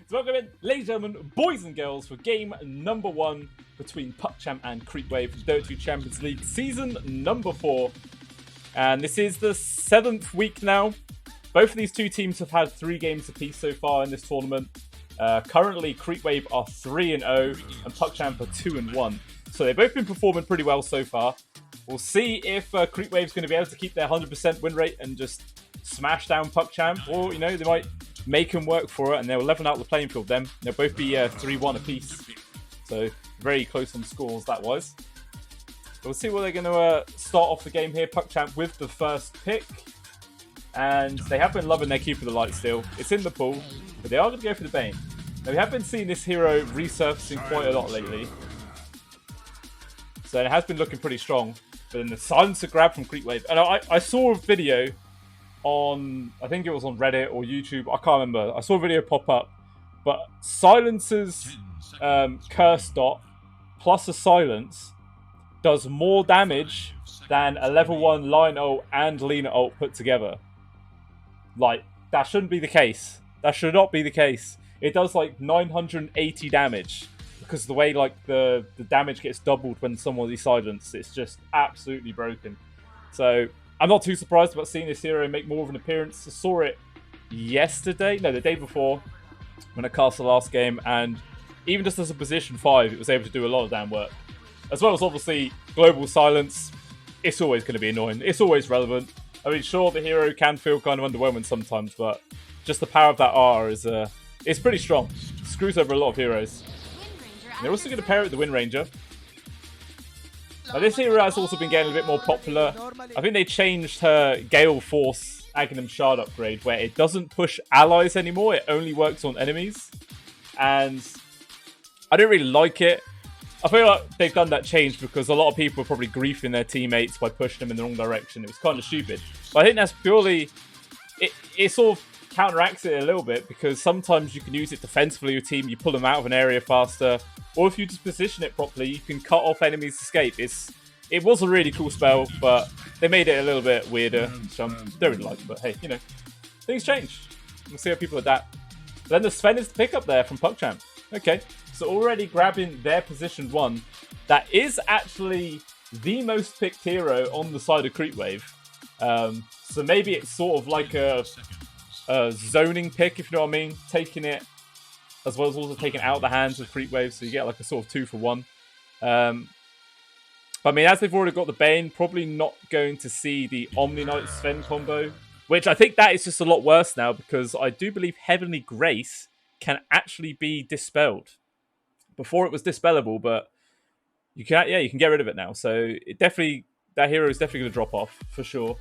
So welcome in, ladies and gentlemen, boys and girls, for game number 1 between PuckChamp and CreepWave for Dota 2 Champions League Season number 4. And this is the 7th week now. Both of these two teams have had 3 games apiece so far in this tournament. Currently, CreepWave are 3-0 and PuckChamp are 2-1. So they've both been performing pretty well so far. We'll see if CreepWave's going to be able to keep their 100% win rate and just smash down PuckChamp, or, you know, they might make them work for it and they'll level out the playing field then. They'll both be 3-1 apiece. So very close on scores that was. We'll see what they're going to start off the game here. PuckChamp with the first pick. And they have been loving their Keep of the Light still. It's in the pool, but they are going to go for the Bane. Now, we have been seeing this hero resurfacing quite a lot lately. So it has been looking pretty strong. But then the silencer grab from CreepWave. And I saw a video on, I think it was on Reddit or YouTube. I can't remember. I saw a video pop up. But silencer's curse dot plus a silence does more damage than a level 1 line ult and Lina ult put together. Like, that shouldn't be the case. That should not be the case. It does like 980 damage. Because the way like the damage gets doubled when someone is silenced, it's just absolutely broken. So I'm not too surprised about seeing this hero make more of an appearance. I saw it yesterday, no, the day before, when I cast the last game, and even just as a position 5, it was able to do a lot of damn work. As well as obviously global silence. It's always going to be annoying. It's always relevant. I mean, sure, the hero can feel kind of underwhelming sometimes, but just the power of that R is it's pretty strong. It screws over a lot of heroes. And they're also going to pair it with the Wind Ranger. Now, this hero has also been getting a bit more popular. I think they changed her Gale Force Aghanim Shard upgrade, where it doesn't push allies anymore. It only works on enemies. And I don't really like it. I feel like they've done that change because a lot of people are probably griefing their teammates by pushing them in the wrong direction. It was kind of stupid. But I think that's purely... It sort of counteracts it a little bit because sometimes you can use it defensively with your team. You pull them out of an area faster. Or if you just position it properly, you can cut off enemies' escape. It was a really cool spell, but they made it a little bit weirder, which I don't really like. But hey, you know, things change. We'll see how people adapt. But then the Sven is the pickup there from PuckChamp. Okay, so already grabbing their position 1. That is actually the most picked hero on the side of CreepWave. So maybe it's sort of like a zoning pick, if you know what I mean. Taking it, as well as also taking out the hands of CreepWave, so you get like a sort of 2 for 1. But I mean, as they've already got the Bane, probably not going to see the Omni Knight Sven combo, which I think that is just a lot worse now, because I do believe Heavenly Grace can actually be dispelled. Before it was dispellable, but you can get rid of it now. So it definitely, that hero is definitely going to drop off for sure.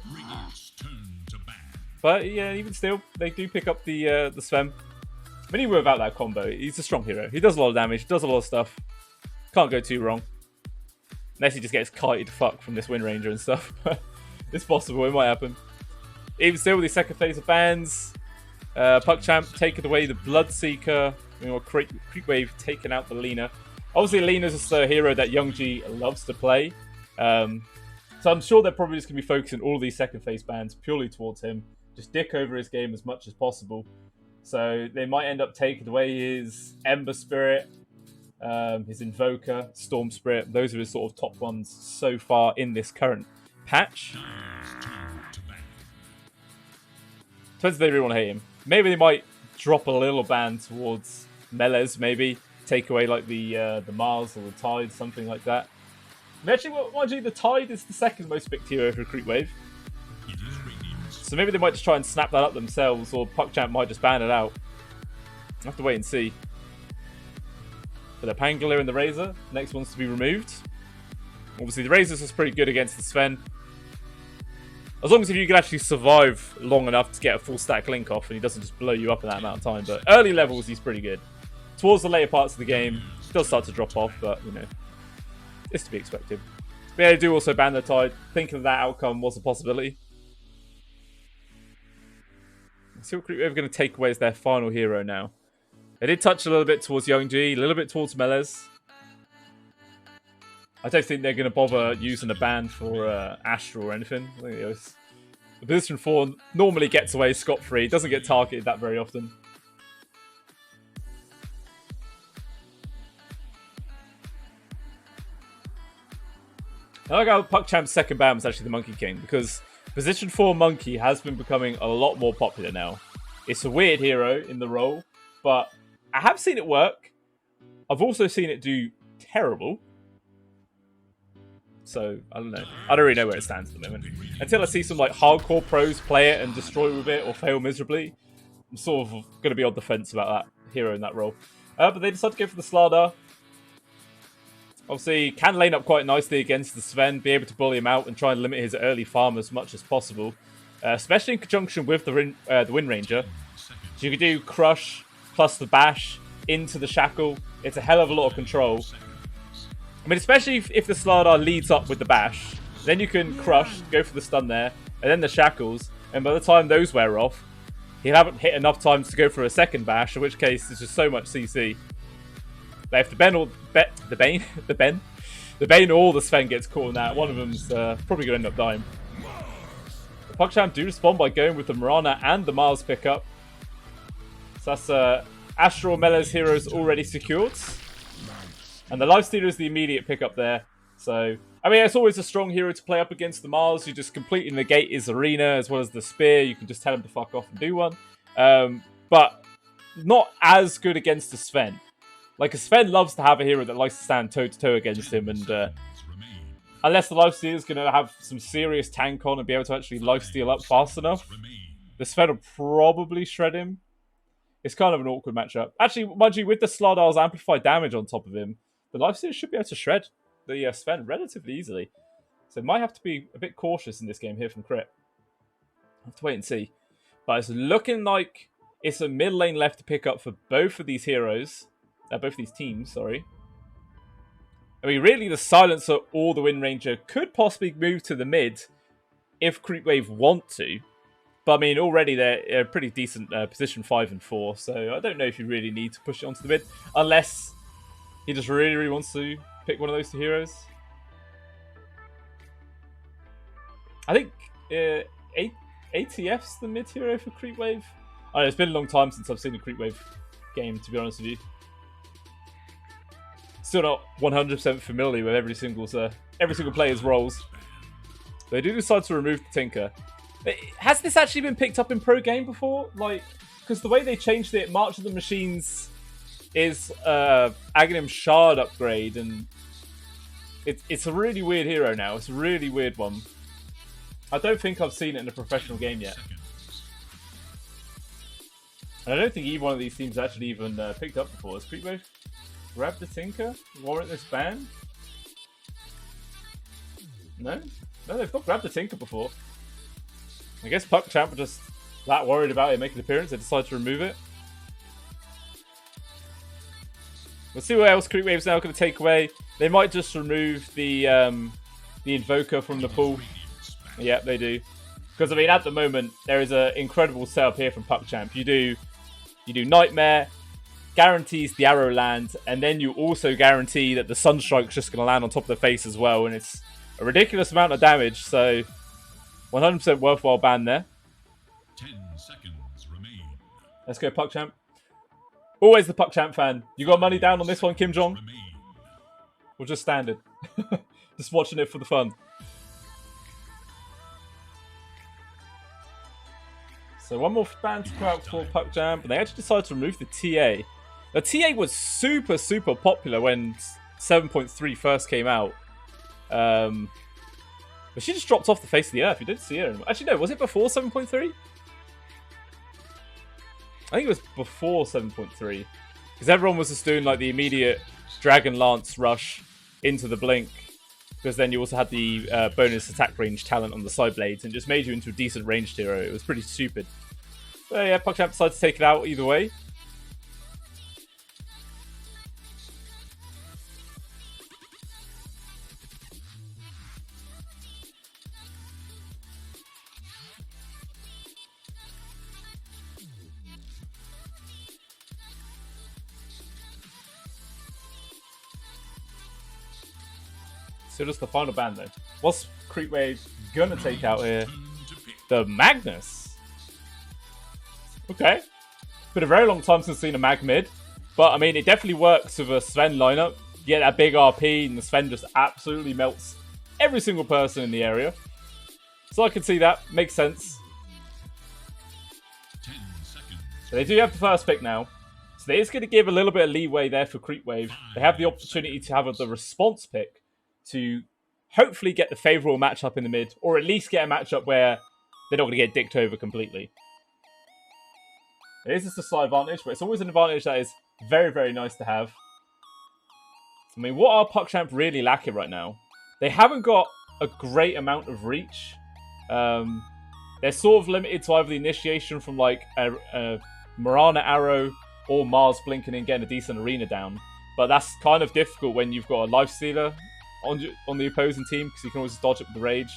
But yeah, even still, they do pick up the Sven. But even without that combo, he's a strong hero. He does a lot of damage, does a lot of stuff. Can't go too wrong. Unless he just gets kited fuck from this Wind Ranger and stuff. It's possible, it might happen. Even still, with the second phase of bans, PuckChamp taking away the Bloodseeker. You know, CreepWave taking out the Lina. Obviously, Lina's just a hero that YoungG loves to play. So I'm sure they're probably just going to be focusing all of these second phase bans purely towards him. Just dick over his game as much as possible. So they might end up taking away his Ember Spirit, his Invoker, Storm Spirit. Those are his sort of top ones so far in this current patch. Depends if they really want to hate him. Maybe they might drop a little ban towards Melees, maybe. Take away like the Mars or the Tide, something like that. And actually, mind you, the Tide is the second most picked hero for CreepWave. So maybe they might just try and snap that up themselves, or PuckChamp might just ban it out. I'll have to wait and see. But the Pangolier and the Razor, next one's to be removed. Obviously, the Razor's is pretty good against the Sven. As long as if you can actually survive long enough to get a full stack link off and he doesn't just blow you up in that amount of time. But early levels, he's pretty good. Towards the later parts of the game, it does start to drop off, but, you know, it's to be expected. But yeah, they do also ban the Tide. Thinking that outcome was a possibility. Let's see what CreepWave are going to take away as their final hero now. They did touch a little bit towards YoungG, a little bit towards Melees. I don't think they're going to bother using a ban for Astral or anything. I think the position 4 normally gets away scot-free. Doesn't get targeted that very often. I like how PuckChamp's second ban was actually the Monkey King, because position 4 Monkey has been becoming a lot more popular now. It's a weird hero in the role, but I have seen it work. I've also seen it do terrible. So, I don't know. I don't really know where it stands at the moment. Until I see some like hardcore pros play it and destroy with it or fail miserably, I'm sort of going to be on the fence about that hero in that role. But they decided to go for the Slardar. Obviously, can lane up quite nicely against the Sven, be able to bully him out and try and limit his early farm as much as possible. Especially in conjunction with the Wind Ranger. So you could do Crush plus the Bash into the Shackle. It's a hell of a lot of control. I mean, especially if the Slardar leads up with the Bash. Then you can Crush, go for the stun there, and then the Shackles. And by the time those wear off, he'll haven't hit enough times to go for a second Bash, in which case there's just so much CC. But if the Bane or the Sven gets caught in that, one of them's probably going to end up dying. The PuckChamp do respond by going with the Mirana and the Mars pickup. So that's Astral Melee's heroes already secured. And the Lifestealer is the immediate pickup there. So, I mean, it's always a strong hero to play up against the Mars. You just completely negate his arena as well as the spear. You can just tell him to fuck off and do one. But not as good against the Sven. Like, a Sven loves to have a hero that likes to stand toe-to-toe against him, and unless the Lifesteal is going to have some serious tank on and be able to actually lifesteal up fast enough, the Sven will probably shred him. It's kind of an awkward matchup. Actually, mind you, with the Slardar's amplified damage on top of him, the Lifesteal should be able to shred the Sven relatively easily. So might have to be a bit cautious in this game here from Crit. I'll have to wait and see. But it's looking like it's a mid lane left to pick up for both of these heroes. Both of these teams, sorry. I mean, really, the Silencer or the Wind Ranger could possibly move to the mid if CreepWave want to. But, I mean, already they're a pretty decent position 5 and 4. So, I don't know if you really need to push it onto the mid. Unless he just really, really wants to pick one of those two heroes. I think ATF's the mid hero for CreepWave. I know, it's been a long time since I've seen a CreepWave game, to be honest with you. Still not 100% familiar with every single player's roles. They do decide to remove the Tinker. Has this actually been picked up in pro game before? Like, because the way they changed it, March of the Machines is Aghanim Shard upgrade, and it's a really weird hero now. It's a really weird one. I don't think I've seen it in a professional game yet. And I don't think either one of these teams has actually even picked up before. Has CreepWave grab the Tinker? Warrant this ban? No? No, they've not grabbed the Tinker before. I guess PuckChamp were just that worried about it making an appearance, they decided to remove it. We'll see what else CreepWave's now going to take away. They might just remove the Invoker from the pool. Yeah, they do. Because, I mean, at the moment, there is an incredible setup here from PuckChamp. You do Nightmare, guarantees the arrow land, and then you also guarantee that the Sunstrike's just going to land on top of the face as well, and it's a ridiculous amount of damage, so 100% worthwhile ban there. 10 seconds remain. Let's go PuckChamp. Always the PuckChamp fan. You got money down on this one, Kim Jong? Or just standard? Just watching it for the fun. So one more ban to come out for PuckChamp, but they actually decided to remove the TA. The TA was super, super popular when 7.3 first came out. But she just dropped off the face of the earth. You didn't see her anymore. Actually, no. Was it before 7.3? I think it was before 7.3. Because everyone was just doing like the immediate Dragon Lance rush into the Blink. Because then you also had the bonus attack range talent on the side blades and just made you into a decent ranged hero. It was pretty stupid. But yeah, PuckChamp decided to take it out either way. So just the final ban though. What's CreepWave gonna take out here? The Magnus. Okay. Been a very long time since I've seen a Mag mid. But I mean, it definitely works with a Sven lineup. You get that big RP and the Sven just absolutely melts every single person in the area. So I can see that. Makes sense. 10 seconds. So they do have the first pick now. So it is going to give a little bit of leeway there for CreepWave. They have the opportunity to have the response pick to hopefully get the favourable matchup in the mid, or at least get a matchup where they're not going to get dicked over completely. It is just a slight advantage, but it's always an advantage that is very, very nice to have. I mean, what are PuckChamp really lacking right now? They haven't got a great amount of reach. They're sort of limited to either the initiation from like a Mirana Arrow or Mars blinking and getting a decent arena down. But that's kind of difficult when you've got a Lifestealer on the opposing team, because you can always dodge it with the Rage.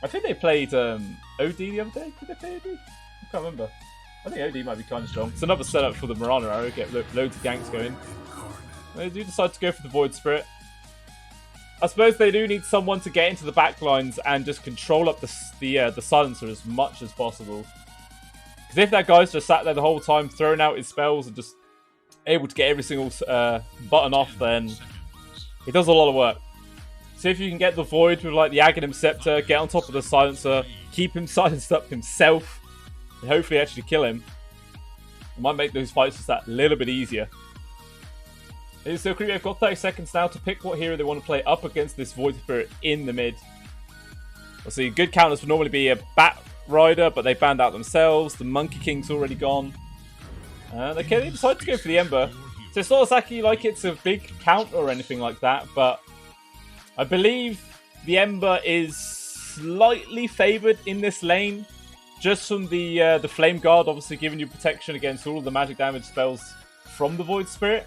I think they played OD the other day. Did they play OD? I can't remember. I think OD might be kind of strong. It's another setup for the Mirana Arrow. Get loads of ganks going. They do decide to go for the Void Spirit. I suppose they do need someone to get into the backlines and just control up the silencer as much as possible. Because if that guy's just sat there the whole time, throwing out his spells and just able to get every single button off, then it does a lot of work. So if you can get the Void with like the Aghanim Scepter, get on top of the silencer, keep him silenced up himself, and hopefully actually kill him, it might make those fights just that little bit easier. So CreepWave got 30 seconds now to pick what hero they want to play up against this Void Spirit in the mid. We'll see, good counters would normally be a Bat Rider, but they banned out themselves. The Monkey King's already gone. Okay, they decided to go for the Ember. So it's not exactly like it's a big count or anything like that, but I believe the Ember is slightly favoured in this lane, just from the Flame Guard, obviously giving you protection against all of the magic damage spells from the Void Spirit.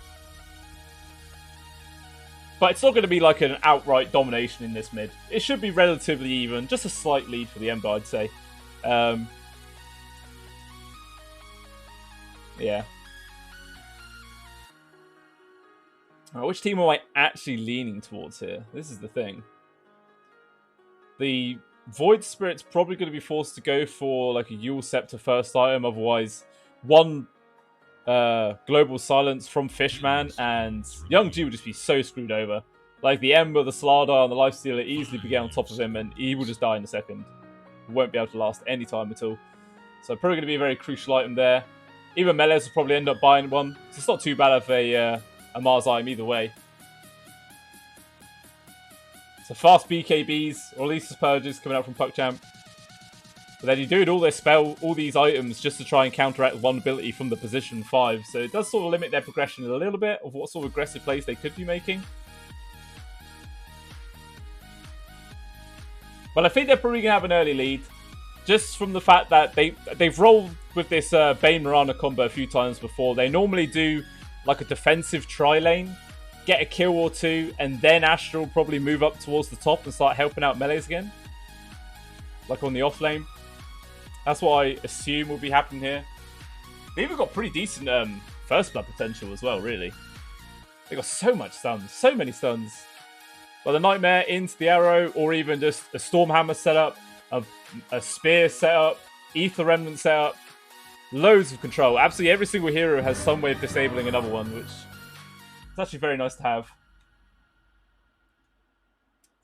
But it's not going to be like an outright domination in this mid. It should be relatively even. Just a slight lead for the Ember, I'd say. Yeah. Which team am I actually leaning towards here? This is the thing. The Void Spirit's probably going to be forced to go for like a Yule Scepter first item. Otherwise, one Global Silence from Fishman and Young G will just be so screwed over. Like the Ember, the Slardar, and the Lifestealer easily be getting on top of him, and he will just die in a second. He won't be able to last any time at all. So probably going to be a very crucial item there. Even Melees will probably end up buying one. So it's not too bad of a Mars item either way. So fast BKBs, or at least purges coming out from PuckChamp. But then you're doing all these items just to try and counteract one ability from the position 5. So it does sort of limit their progression a little bit of what sort of aggressive plays they could be making. But I think they're probably going to have an early lead. Just from the fact that they've rolled with this Bane Mirana combo a few times before. They normally do like a defensive tri-lane, get a kill or two, and then Astra will probably move up towards the top and start helping out melees again. Like on the off lane. That's what I assume will be happening here. They've even got pretty decent first blood potential as well, really. They've got so much stuns, so many stuns. But the Nightmare into the Arrow, or even just a Stormhammer setup, a Spear setup, Ether Remnant setup, loads of control. Absolutely every single hero has some way of disabling another one, which is actually very nice to have.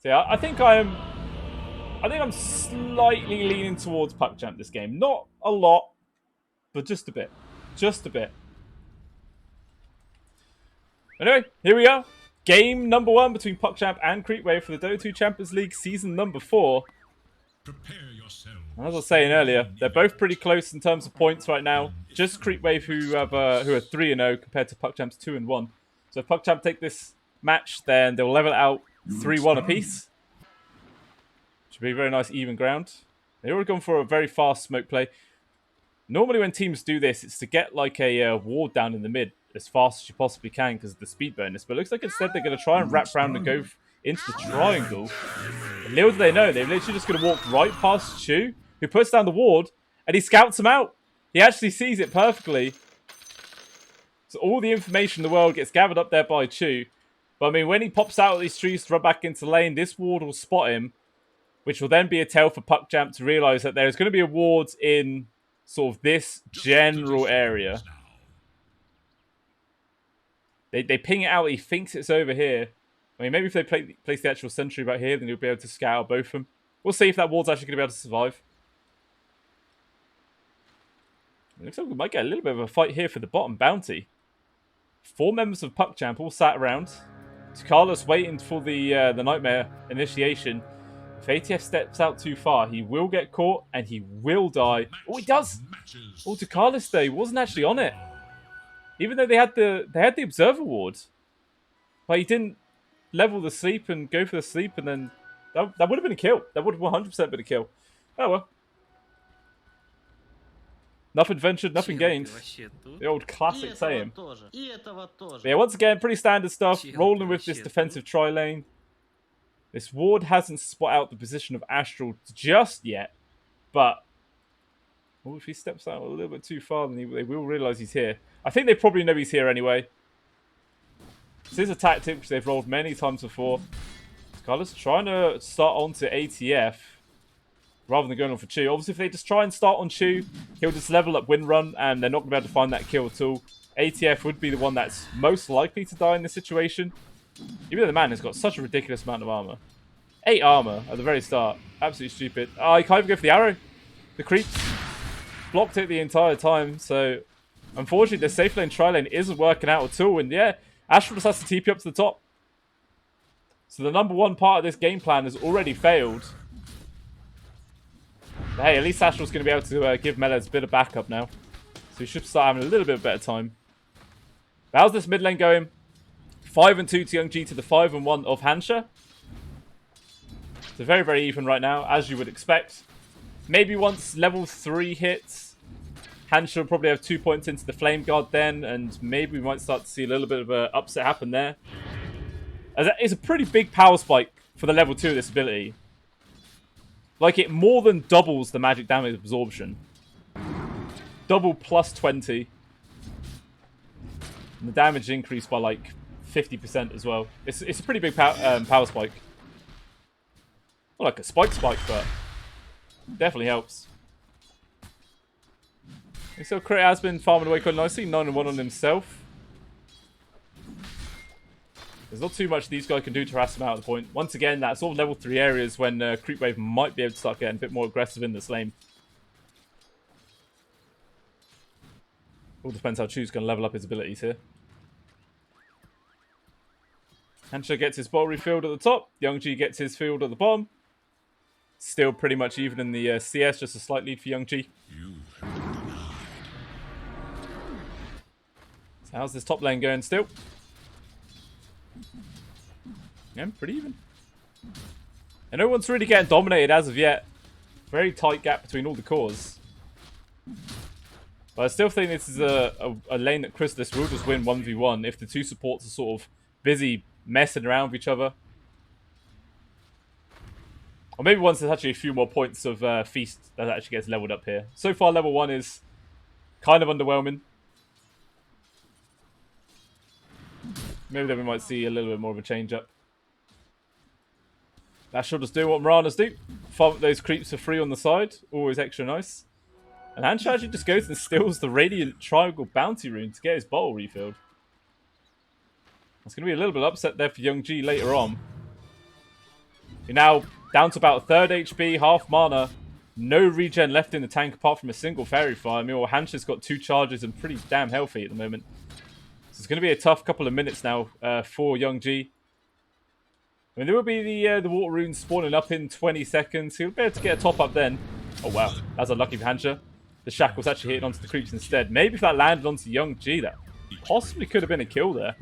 So yeah, I think I'm slightly leaning towards PuckChamp this game. Not a lot, but just a bit. Just a bit. Anyway, here we are. Game number 1 between PuckChamp and CreepWave for the Dota 2 Champions League Season number 4. Prepare yourself. As I was saying earlier, they're both pretty close in terms of points right now. Just CreepWave who are 3-0 compared to PuckChamp's 2-1. So if PuckChamp take this match, then they'll level it out 3-1 apiece. Should be a very nice even ground. They already gone for a very fast smoke play. Normally when teams do this, it's to get like a ward down in the mid as fast as you possibly can because of the speed bonus. But it looks like instead they're going to try and wrap around and go into the triangle. And little do they know, they're literally just going to walk right past Chu, who puts down the ward, and he scouts him out. He actually sees it perfectly. So all the information in the world gets gathered up there by Chu. But I mean, when he pops out of these trees to run back into lane, this ward will spot him, which will then be a tell for PuckChamp to realise that there is going to be a ward in sort of this general area. They ping it out. He thinks it's over here. I mean, maybe if they place the actual sentry about here, then he'll be able to scout out both of them. We'll see if that ward's actually going to be able to survive. It looks like we might get a little bit of a fight here for the bottom bounty. 4 members of Puck Champ all sat around. Carlos waiting for the Nightmare initiation. If ATF steps out too far, he will get caught and he will die. Oh, he does! Oh, Carlos though, he wasn't actually on it. Even though they had the Observer ward. But he didn't level the sleep and go for the sleep, and then that would have been a kill. That would have 100% been a kill. Oh well. Nothing ventured, nothing gained. The old classic saying. But yeah, once again, pretty standard stuff. Rolling with this defensive tri-lane. This ward hasn't spot out the position of Astral just yet. But if he steps out a little bit too far, then they will realise he's here. I think they probably know he's here anyway. This is a tactic which they've rolled many times before. Carlos trying to start onto ATF. Rather than going on for Chu. Obviously, if they just try and start on Chu, he'll just level up win run, and they're not going to be able to find that kill at all. ATF would be the one that's most likely to die in this situation. Even though the man has got such a ridiculous amount of armor. 8 armor at the very start. Absolutely stupid. Oh, he can't even go for the arrow. The creeps blocked it the entire time, so unfortunately, the safe lane tri-lane isn't working out at all. And yeah, Astral just has to TP up to the top. So the number one part of this game plan has already failed. But hey, at least Astral's going to be able to give Melez a bit of backup now. So he should start having a little bit of better time. But how's this mid lane going? 5-2 to Young G to the 5-1 of Hansha. So very, very even right now, as you would expect. Maybe once level 3 hits, Hansha will probably have 2 points into the Flame Guard then, and maybe we might start to see a little bit of an upset happen there. As it's a pretty big power spike for the level 2 of this ability. Like, it more than doubles the magic damage absorption. Double plus 20. And the damage increased by like 50% as well. It's a pretty big power spike. Not like a spike, but definitely helps. So Crit has been farming away quite nicely. 9-1 on himself. There's not too much these guys can do to harass him out at the point. Once again, that's all level 3 areas when CreepWave might be able to start getting a bit more aggressive in this lane. All depends how Chu's going to level up his abilities here. Hansha gets his bottle refilled at the top. Young G gets his field at the bottom. Still pretty much even in the CS, just a slight lead for Young G. So how's this top lane going still? Yeah, pretty even. And no one's really getting dominated as of yet. Very tight gap between all the cores. But I still think this is a lane that Chrysalis will just win 1v1 if the two supports are sort of busy messing around with each other. Or maybe once there's actually a few more points of Feast that actually gets leveled up here. So far, level 1 is kind of underwhelming. Maybe then we might see a little bit more of a change up. That should just do what Mirana's do. Farm up those creeps for free on the side. Always extra nice. And Hansha actually just goes and steals the Radiant Triangle Bounty Rune to get his bottle refilled. That's going to be a little bit upset there for Young G later on. You're now down to about 3rd HP, half mana. No regen left in the tank apart from a single Fairy Fire. I mean, well, Hansha's got 2 charges and pretty damn healthy at the moment. So it's going to be a tough couple of minutes now for Young G. I mean, there will be the Water Rune spawning up in 20 seconds. He'll be able to get a top up then. Oh, wow. That's unlucky for Hansha. The Shackle's actually hitting onto the creeps instead. Maybe if that landed onto Young G, that possibly could have been a kill there.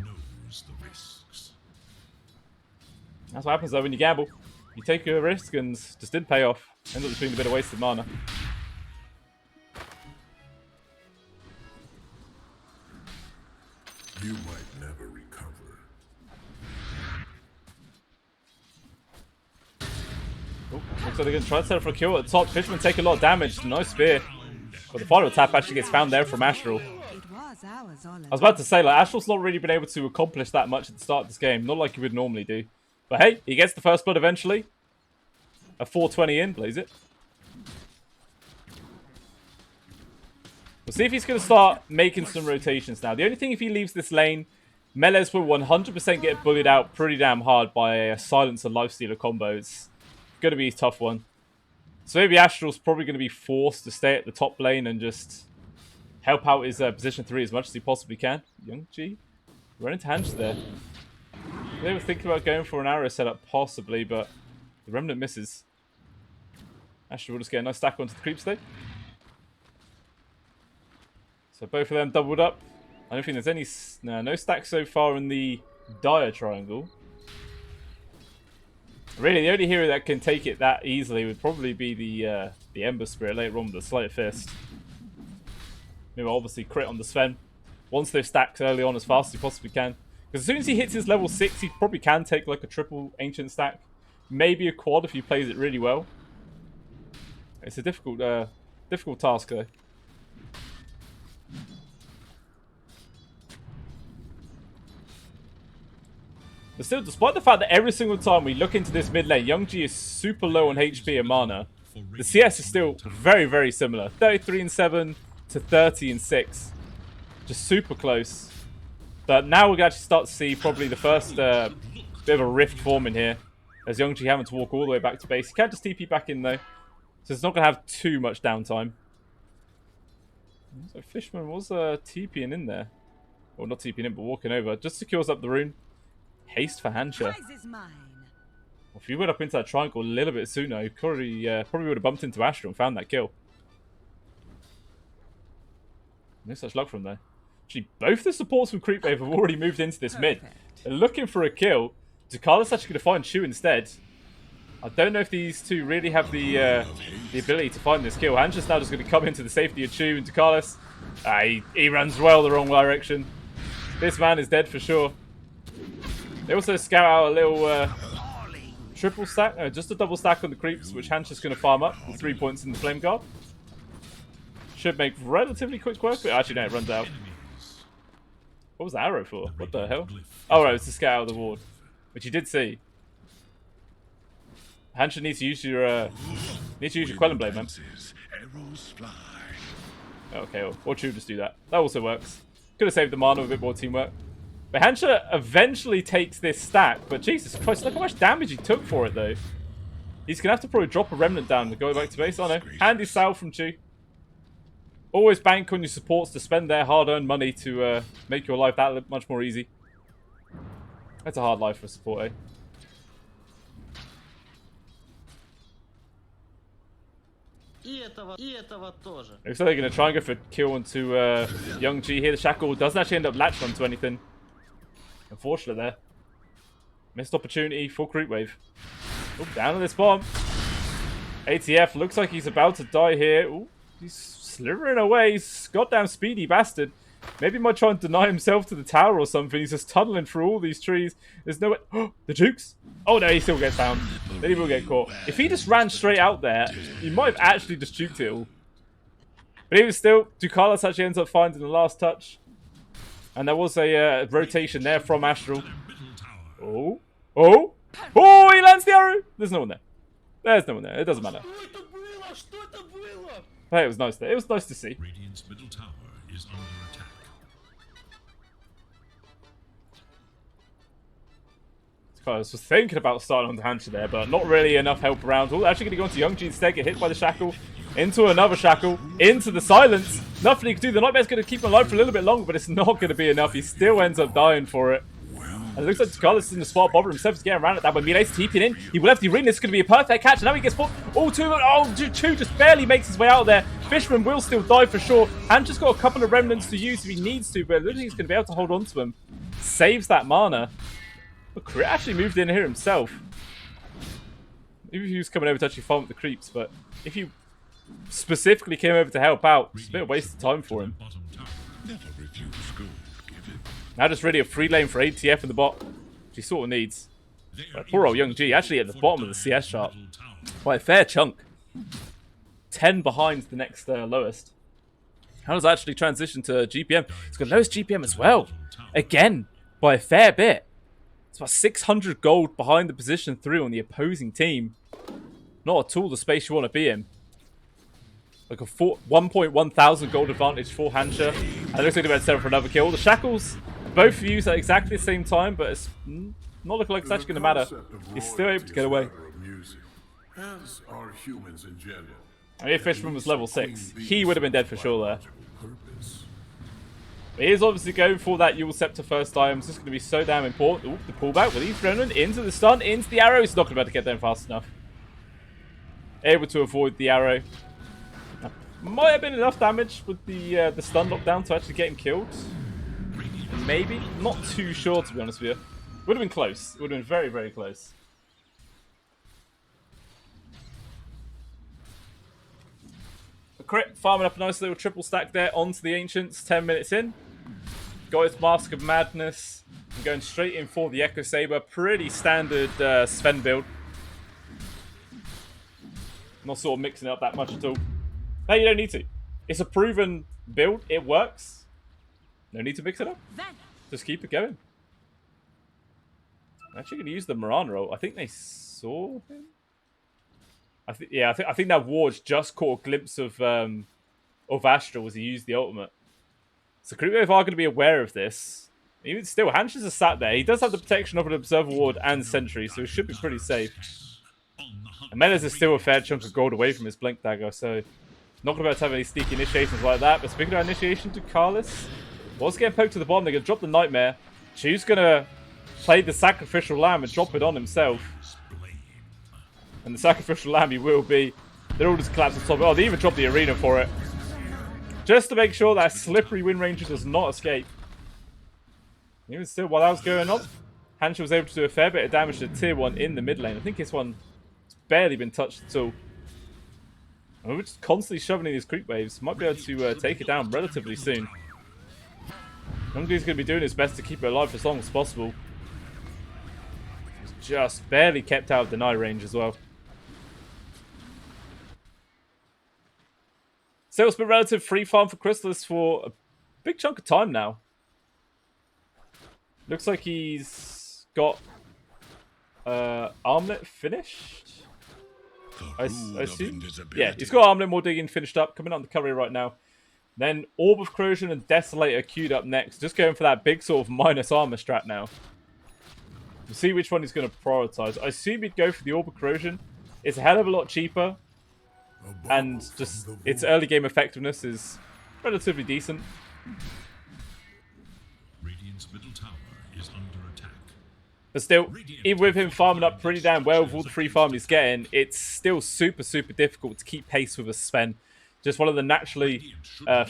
That's what happens though when you gamble. You take a risk and just didn't pay off. Ends up just being a bit of wasted mana. You might never recover. Oh, looks like they're going to try to set up for a kill at the top. Fisherman take a lot of damage. Nice spear. But the final tap actually gets found there from Astral. I was about to say, like, Astral's not really been able to accomplish that much at the start of this game. Not like he would normally do. But hey, he gets the first blood eventually. A 420 in, blaze it. We'll see if he's going to start making some rotations now. The only thing if he leaves this lane Melees will 100% get bullied out pretty damn hard by a Silence and Lifestealer combo. It's going to be a tough one. So maybe Astral's probably going to be forced to stay at the top lane and just help out his position 3 as much as he possibly can. Young G running into Hanch there. They were thinking about going for an arrow setup possibly, but the Remnant misses. Astral will just get a nice stack onto the creeps though. So both of them doubled up. I don't think there's any... no stack so far in the Dire triangle. Really, the only hero that can take it that easily would probably be the Ember Spirit later on with the Sleight of Fist. Maybe obviously crit on the Sven. Wants those stacks early on as fast as he possibly can. Because as soon as he hits his level 6, he probably can take like a triple Ancient stack. Maybe a quad if he plays it really well. It's a difficult task though. But still, despite the fact that every single time we look into this mid lane, Young G is super low on HP and mana, the CS is still very, very similar. 33 and 7 to 30 and 6. Just super close. But now we're going to actually start to see probably the first bit of a rift forming here. As Young G having to walk all the way back to base. He can't just TP back in though. So it's not going to have too much downtime. So Fishman was TPing in there. Well, not TPing in, but walking over. Just secures up the rune. Haste for Hancha. Well, if you went up into that triangle a little bit sooner, you probably would have bumped into Astral and found that kill. No such luck from there. Actually, both the supports from CreepWave have already moved into this mid. They're looking for a kill. D2CL actually going to find Shu instead. I don't know if these two really have the ability to find this kill. Hancha's now just going to come into the safety of Shu and D2CL. He runs well the wrong direction. This man is dead for sure. They also scout out a little triple stack, just a double stack on the creeps, which Hancha's going to farm up with 3 points in the flame guard. Should make relatively quick work, but actually no, it runs out. What was the arrow for? What the hell? Oh right, it's to scout out the ward, which you did see. Hancha needs to use your Quelling Blade, man. Okay, or Chu just do that. That also works. Could have saved the mana with a bit more teamwork. But Hancha eventually takes this stack, but Jesus Christ, look how much damage he took for it though. He's going to have to probably drop a Remnant down to go back to base. Oh no, handy sell from Chu. Always bank on your supports to spend their hard-earned money to make your life that much more easy. That's a hard life for a support, eh? Looks like they're going to try and go for kill onto Young G here. The Shackle doesn't actually end up latched onto anything. Unfortunate there. Missed opportunity for CreepWave. Oh, down on this bomb. ATF looks like he's about to die here. Ooh, he's slithering away. He's goddamn speedy bastard. Maybe he might try and deny himself to the tower or something. He's just tunneling through all these trees. There's no way. Oh, the jukes. Oh no, he still gets found. Then he will get caught. If he just ran straight out there, he might have actually just juked it all. But even still, D2CL actually ends up finding the last touch. And there was a rotation there from Astral. Oh. Oh. Oh, he lands the arrow. There's no one there. There's no one there. It doesn't matter. Hey, it was nice there. It was nice to see. Radiant's middle tower is under attack. I was just thinking about starting on the Hancha there, but not really enough help around. Oh, actually going to go into Young G instead, get hit by the Shackle. Into another Shackle. Into the Silence. Nothing he can do. The Nightmare's going to keep him alive for a little bit longer, but it's not going to be enough. He still ends up dying for it. And it looks like D2CL is in the spot, bothering himself to get around at that. When Milei's TPing in, he will have the arena. This is going to be a perfect catch. And now he gets full. Oh, Chu just barely makes his way out of there. Fishman will still die for sure. Hancha's got a couple of remnants to use if he needs to, but I don't think he's going to be able to hold on to him. Saves that mana. But Crit actually moved in here himself. Maybe he was coming over to actually farm up the creeps, but if he specifically came over to help out, it's a bit of a waste of time for him. Now just really a free lane for ATF in the bot, which he sort of needs. But poor old Young G, actually at the bottom of the CS chart. By a fair chunk. 10 behind the next lowest. How does that actually transition to GPM? It's got lowest GPM as well. Again, by a fair bit. It's about 600 gold behind the position 3 on the opposing team. Not at all the space you want to be in. Like a 1.1 thousand gold advantage for Hancha. And it looks like they're about to set up for another kill. The Shackles both used at exactly the same time, but it's not looking like it's actually going to matter. He's still able to get away. As are humans in general. I mean, if Fishman was level 6, he would have been dead for sure there. He is obviously going for that Yule Scepter first time. It's just going to be so damn important. Ooh, the pullback with East Renan into the stun, into the arrow. He's not going to be able to get there fast enough. Able to avoid the arrow. Might have been enough damage with the stun lockdown to actually get him killed. Maybe. Not too sure, to be honest with you. Would have been close. Would have been very, very close. Crit farming up a nice little triple stack there onto the Ancients 10 minutes in. Got his Mask of Madness. And going straight in for the Echo Saber. Pretty standard Sven build. Not sort of mixing it up that much at all. No, you don't need to. It's a proven build. It works. No need to mix it up. Just keep it going. I'm actually going to use the Moran roll. I think they saw him. I think that ward just caught a glimpse of Astral as he used the ultimate. So CreepWave are going to be aware of this. Even still, Hanches is sat there. He does have the protection of an Observer ward and Sentry, so he should be pretty safe. And Meles is still a fair chunk of gold away from his Blink Dagger, so not going to be able to have any sneaky initiations like that. But speaking of initiation to Carlos, was getting poked to the bottom. They're going to drop the Nightmare. Chu's going to play the Sacrificial Lamb and drop it on himself. And the Sacrificial Lamb he will be. They're all just collapsed on top of it. Oh, they even dropped the Arena for it. Just to make sure that slippery Wind Ranger does not escape. Even still, while that was going on, Hanshi was able to do a fair bit of damage to Tier 1 in the mid lane. I think this one has barely been touched at all. And we're just constantly shoving in these creep waves. Might be able to take it down relatively soon. Hungry's going to be doing his best to keep it alive for as long as possible. He's just barely kept out of deny range as well. So it's been relative free farm for Chrysalis for a big chunk of time now. Looks like he's got Armlet finished. I assume? Yeah, he's got Armlet More Digging finished up, coming on the cover right now. Then Orb of Corrosion and Desolator queued up next. Just going for that big sort of minus armor strat now. We'll see which one he's going to prioritize. I assume he'd go for the Orb of Corrosion. It's a hell of a lot cheaper. And just its early game effectiveness is relatively decent. Radiant's middle tower is under attack. But still, even with him farming up pretty damn well with all the free farm he's getting, it's still super, super difficult to keep pace with a Sven. Just one of the naturally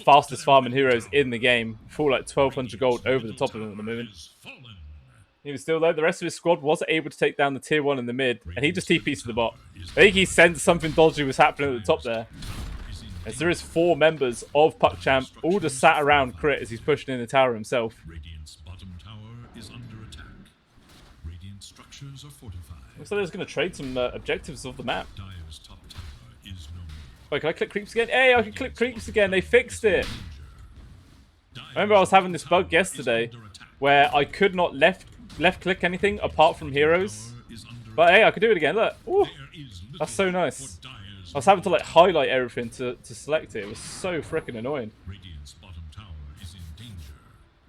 fastest farming heroes in the game. Full like 1200 gold over the top of him at the moment. Even still though, the rest of his squad was able to take down the tier 1 in the mid, and he just TP'd to the bot. I think he sensed something dodgy was happening at the top there. As there is 4 members of PuckChamp, all just sat around Crit as he's pushing in the tower himself. Radiant's bottom tower is under attack. Radiant structures are fortified. Looks like they're going to trade some objectives of the map. Dire's top tower is no more. Wait, can I click creeps again? Hey, I can click creeps again. They fixed it. I remember I was having this bug yesterday where I could not left click anything apart from heroes. But hey, I could do it again. Look. Ooh, that's so nice. I was having to like highlight everything to select it. It was so freaking annoying. Radiant's bottom tower is in danger.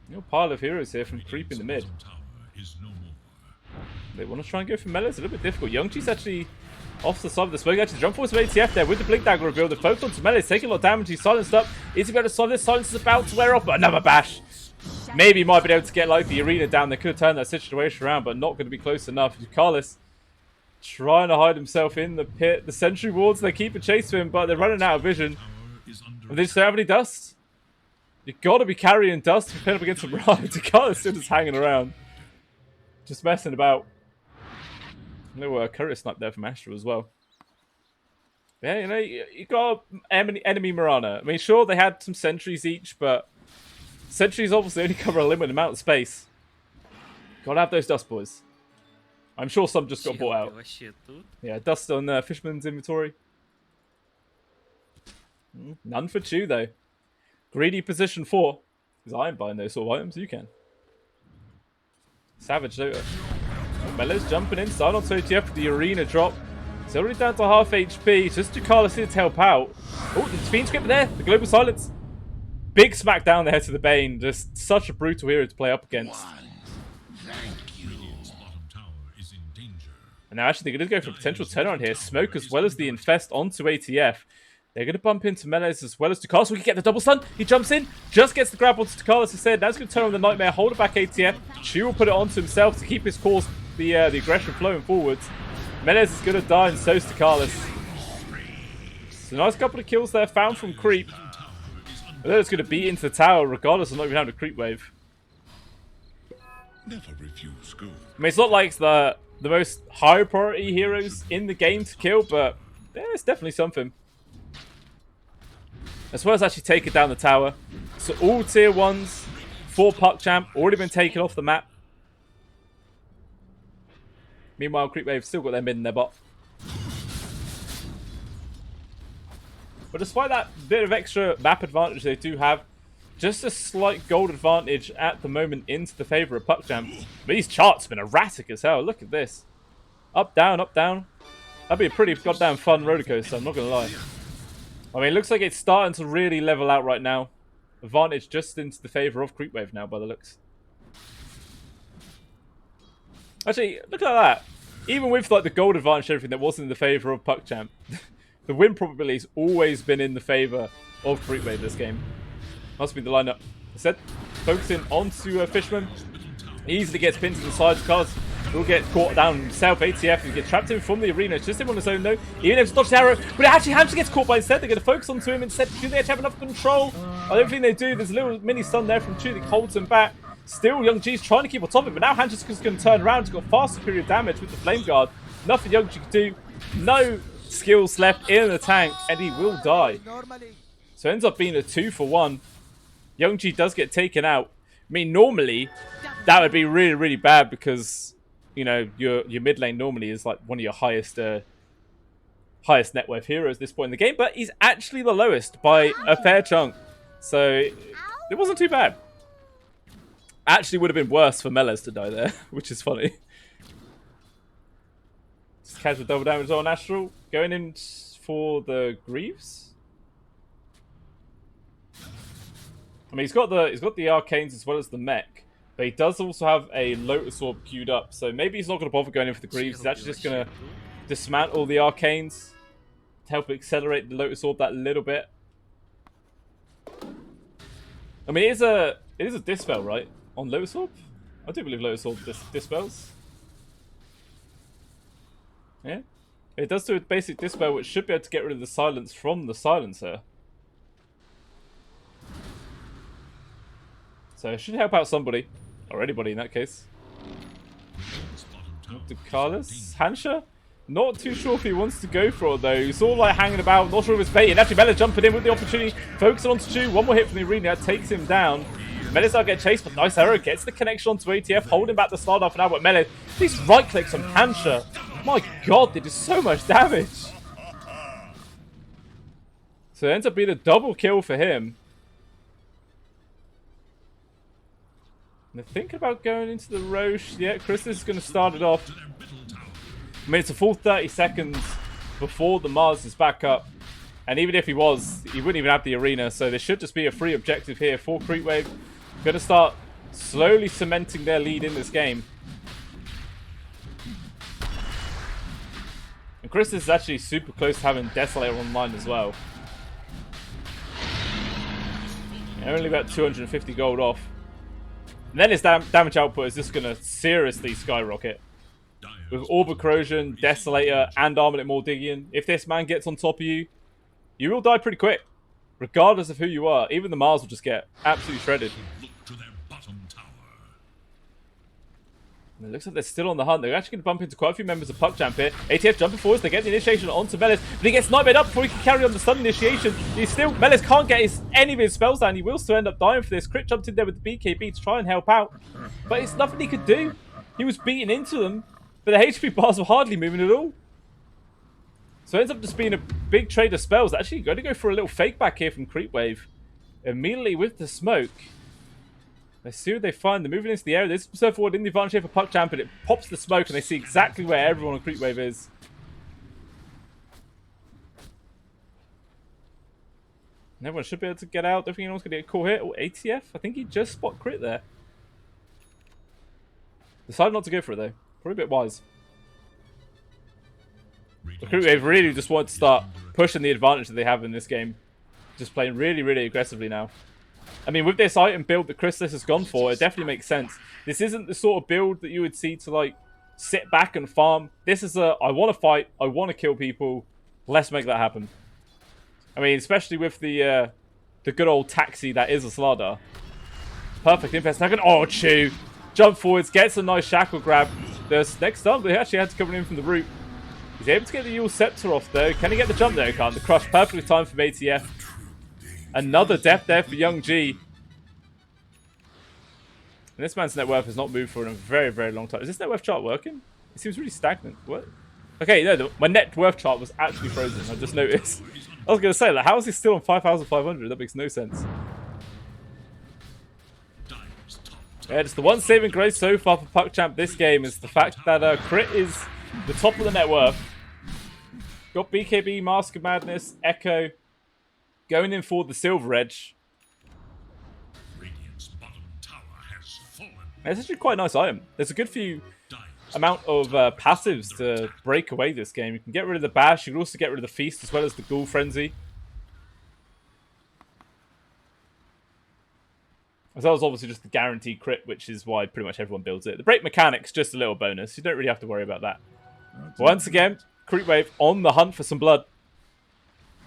Your pile of heroes here from creep in the mid. Bottom tower is no more. They want to try and go for melee. It's a little bit difficult. Youngchi's actually off the side of the smoke. Actually, jump forward some ATF there with the Blink Dagger reveal. The focus on some melee is taking a lot of damage. He's silenced up. Is he going to solve this? Silence is about to wear off, but another bash. Maybe he might be able to get like the arena down. They could have turned that situation around, but not going to be close enough. Carlos trying to hide himself in the pit. The sentry wards, they keep a chase to him, but they're running out of vision. And they just don't have any dust. You've got to be carrying dust to pin up against the ride. Carlos still just hanging around. Just messing about. No courier snipe there from Astra as well. But yeah, you know, you got enemy Mirana. I mean, sure, they had some sentries each, but sentries obviously only cover a limited amount of space. Gotta have those dust, boys. I'm sure some just got bought out. Yeah, dust on Fishman's inventory. None for Chu, though. Greedy position 4. Because I ain't buying those sort of items, you can. Savage Dota. Melo's jumping in, starting on 20F for the arena drop. He's already down to half HP. It's just Carlos here to help out. Oh, the Fiend Script there. The Global Silence. Big smack down the head to the Bane. Just such a brutal hero to play up against. Radiant's bottom tower is in danger. And now actually they're going to go for a potential turnaround here. Smoke as well as the Infest onto ATF. They're going to bump into Meles as well as Tukalis. We can get the double stun. He jumps in, just gets the grab onto Tukalis instead. Now he's going to turn on the Nightmare, hold it back ATF. Chu will put it onto himself to keep his course, the aggression flowing forwards. Meles is going to die and so's Tukalis. So nice couple of kills there found from Creep. But then it's going to beat into the tower regardless of not even having a Creep Wave. Never refuse gold. I mean, it's not like the most high priority heroes in the game to kill, but yeah, it's definitely something. As well as actually taking down the tower. So all tier 1s for PuckChamp already been taken off the map. Meanwhile, CreepWave still got their mid and their bot. But despite that bit of extra map advantage they do have, just a slight gold advantage at the moment into the favour of PuckChamp. These charts have been erratic as hell. Look at this. Up, down, up, down. That'd be a pretty goddamn fun rollercoaster, I'm not going to lie. I mean, it looks like it's starting to really level out right now. Advantage just into the favour of CreepWave now, by the looks. Actually, look at that. Even with like the gold advantage and everything that wasn't in the favour of PuckChamp, the win probability's always been in the favour of CreepWave this game. Must be the lineup. Instead, focusing onto Fishman. He easily gets pinned to the side because he'll get caught down himself. ATF and get trapped in from the arena. It's just him on his own though. Even if it's dodged arrow, but actually Hamster gets caught by instead. They're going to focus onto him instead. Do they actually have enough control? I don't think they do. There's a little mini stun there from Chu that holds him back. Still, Young G's trying to keep on top of it, but now Hamster's just going to turn around. He's got far superior damage with the Flame Guard. Nothing Young G can do. No skills left in the tank, and he will die. So it ends up being a 2-for-1. Young G does get taken out. I mean, normally, that would be really, really bad because, you know, your mid lane normally is like one of your highest net worth heroes at this point in the game, but he's actually the lowest by a fair chunk. So it wasn't too bad. Actually would have been worse for Meles to die there, which is funny. Just casual double damage on Astral. Going in for the Greaves. I mean, he's got the arcanes as well as the mech, but he does also have a Lotus Orb queued up. So maybe he's not going to bother going in for the Greaves. He's actually just going to dismantle the arcanes to help accelerate the Lotus Orb that little bit. I mean, it is a dispel, right? On Lotus Orb? I do believe Lotus Orb dispels. Yeah. It does do a basic dispel, which should be able to get rid of the silence from the silencer. So it should help out somebody. Or anybody in that case. Carlos? Hansha? Not too sure if he wants to go for it though. He's all like hanging about, not sure if it's baiting. Actually, Meles jumping in with the opportunity. Focusing on Chu. One more hit from the arena. Takes him down. Meles will get chased, but nice arrow. Gets the connection onto ATF. Holding back the start off now, but Meles, these right clicks on Hansha. My god, they do so much damage. So it ends up being a double kill for him. And they're thinking about going into the Roche. Yeah, Chris is going to start it off. I mean, it's a full 30 seconds before the Mars is back up. And even if he was, he wouldn't even have the arena. So there should just be a free objective here for CreepWave. Going to start slowly cementing their lead in this game. And Chris is actually super close to having Desolator online as well. Yeah, only about 250 gold off. And then his damage output is just going to seriously skyrocket. With Orb of Corrosion, Desolator, and Armament Mordigian. If this man gets on top of you, you will die pretty quick. Regardless of who you are. Even the Mars will just get absolutely shredded. And it looks like they're still on the hunt. They're actually going to bump into quite a few members of PuckChamp here. ATF jumping forwards. They get the initiation onto Meles. But he gets nightmared up before he can carry on the stun initiation. Meles can't get any of his spells down. He will still end up dying for this. Crit jumped in there with the BKB to try and help out. But it's nothing he could do. He was beaten into them. But the HP bars were hardly moving at all. So it ends up just being a big trade of spells. Actually, going to go for a little fake back here from CreepWave. Immediately with the smoke. Let's see what they find. They're moving into the area. This is so forward in the advantage here for PuckChamp, and it pops the smoke, and they see exactly where everyone on CreepWave is. everyone should be able to get out. Don't think anyone's going to get a cool hit. Or ATF? I think he just spot crit there. Decided not to go for it, though. Probably a bit wise. The CreepWave really just wanted to start pushing the advantage that they have in this game. Just playing really, really aggressively now. I mean, with this item build that Chrysalis has gone for, it definitely makes sense. This isn't the sort of build that you would see to, like, sit back and farm. This is a, I want to fight, I want to kill people, let's make that happen. I mean, especially with the good old taxi that is a Slardar. Perfect impact. Second, oh, Chew. Jump forwards, gets a nice shackle grab. This next up, they actually had to cover him from the root. He's able to get the Yule Scepter off, though. Can he get the jump there? He can't. The crush perfectly timed from ATF. Another death there for Young G. And this man's net worth has not moved for a very, very long time. Is this net worth chart working? It seems really stagnant. What? Okay, no, my net worth chart was actually frozen. I just noticed. I was going to say, like, how is he still on 5,500? That makes no sense. Yeah, just the one saving grace so far for PuckChamp this game is the fact that Crit is the top of the net worth. Got BKB, Mask of Madness, Echo, going in for the Silver Edge. Radiant's bottom tower has fallen. It's actually quite a nice item. There's a good few amount of passives to break away this game. You can get rid of the Bash, you can also get rid of the Feast as well as the Ghoul Frenzy. As well as obviously just the guaranteed crit, which is why pretty much everyone builds it. The break mechanic's just a little bonus. You don't really have to worry about that. Once again, CreepWave on the hunt for some blood.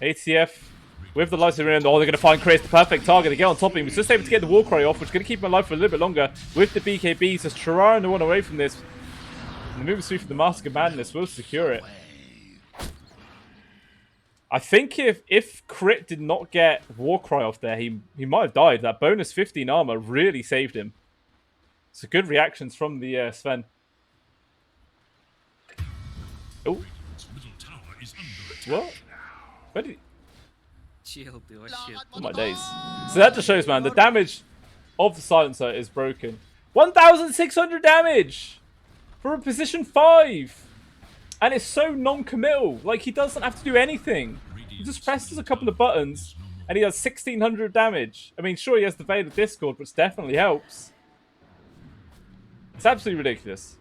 ATF with the lights around. Oh, they're going to find Chris, the perfect target. They get on top of him. He's just able to get the Warcry off, which is going to keep him alive for a little bit longer. With the BKB, just trying to run away from this. And the moving sweep for the Mask of Madness will secure it. I think if Crit did not get Warcry off there, he might have died. That bonus 15 armor really saved him. So good reactions from the Sven. Oh. What? Where did he... Oh my days. So that just shows, man, the damage of the Silencer is broken. 1,600 damage! For a position 5! And it's so non-committal. Like, he doesn't have to do anything. He just presses a couple of buttons, and he does 1,600 damage. I mean, sure, he has the Veil of Discord, which definitely helps. It's absolutely ridiculous.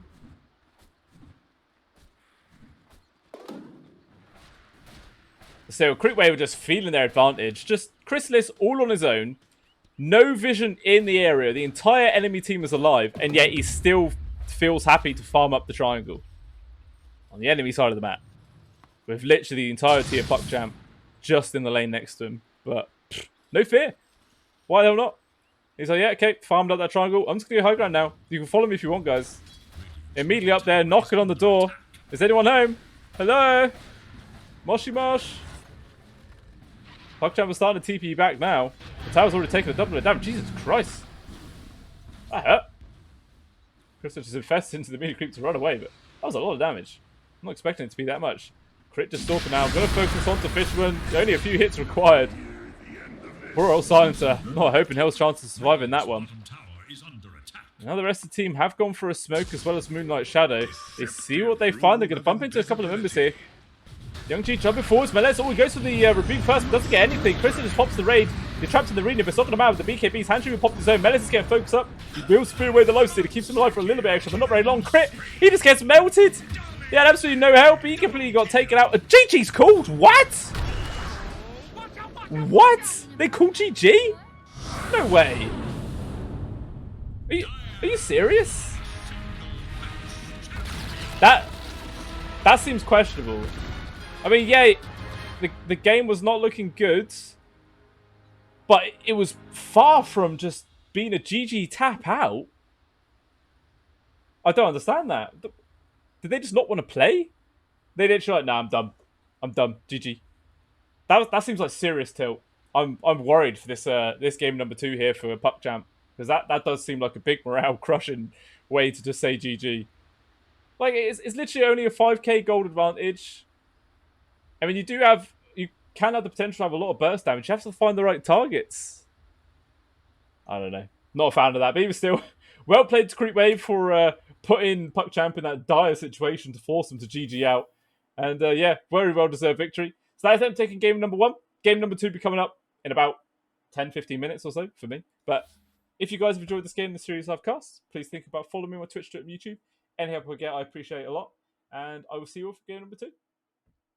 So, CreepWave are just feeling their advantage. Just Chrysalis all on his own. No vision in the area. The entire enemy team is alive, and yet he still feels happy to farm up the triangle. On the enemy side of the map. With literally the entirety of PuckChamp just in the lane next to him. But, no fear. Why the hell not? He's like, yeah, okay, farmed up that triangle. I'm just going to go high ground now. You can follow me if you want, guys. Immediately up there, knocking on the door. Is anyone home? Hello? Moshy Mosh? PuckChamp is starting to TP back now. The tower's already taken a double of damage. Jesus Christ. That hurt. Chris just infested into the mini creep to run away, but that was a lot of damage. I'm not expecting it to be that much. Crit just stalking now. I'm going to focus on the Fisherman. Only a few hits required. Poor old Silencer. Not hoping hell's chance of surviving that one. Now the rest of the team have gone for a smoke as well as Moonlight Shadow. They see what they find. They're going to bump into a couple of members here. Young G jumping forwards. Meles, he goes for the rebuke first, but doesn't get anything. Chris just pops the raid. They're trapped in the arena, but it's not going to matter with the BKB's handshake will pop his own. Meles is getting focused up. He will spear away the low steal. He keeps him alive for a little bit extra, but not very long. Crit, he just gets melted. He had absolutely no help. He completely got taken out. GG's called. What? What? They called GG? No way. Are you serious? That seems questionable. I mean, yeah, the game was not looking good, but it was far from just being a GG tap out. I don't understand that. Did they just not want to play? They literally like, nah, I'm done. I'm done. GG. That seems like serious tilt. I'm worried for this game number 2 here for PuckChamp, because that does seem like a big morale crushing way to just say GG. Like, it's literally only a 5k gold advantage. I mean, you can have the potential to have a lot of burst damage. You have to find the right targets. I don't know. Not a fan of that, but even still, well played to CreepWave for putting PuckChamp in that dire situation to force them to GG out. And yeah, very well deserved victory. So that's them taking game number 1. Game number 2 be coming up in about 10-15 minutes or so for me. But if you guys have enjoyed this game, the series I've cast, please think about following me on Twitch, Twitter, and YouTube. Any help I get, I appreciate it a lot. And I will see you all for game number 2.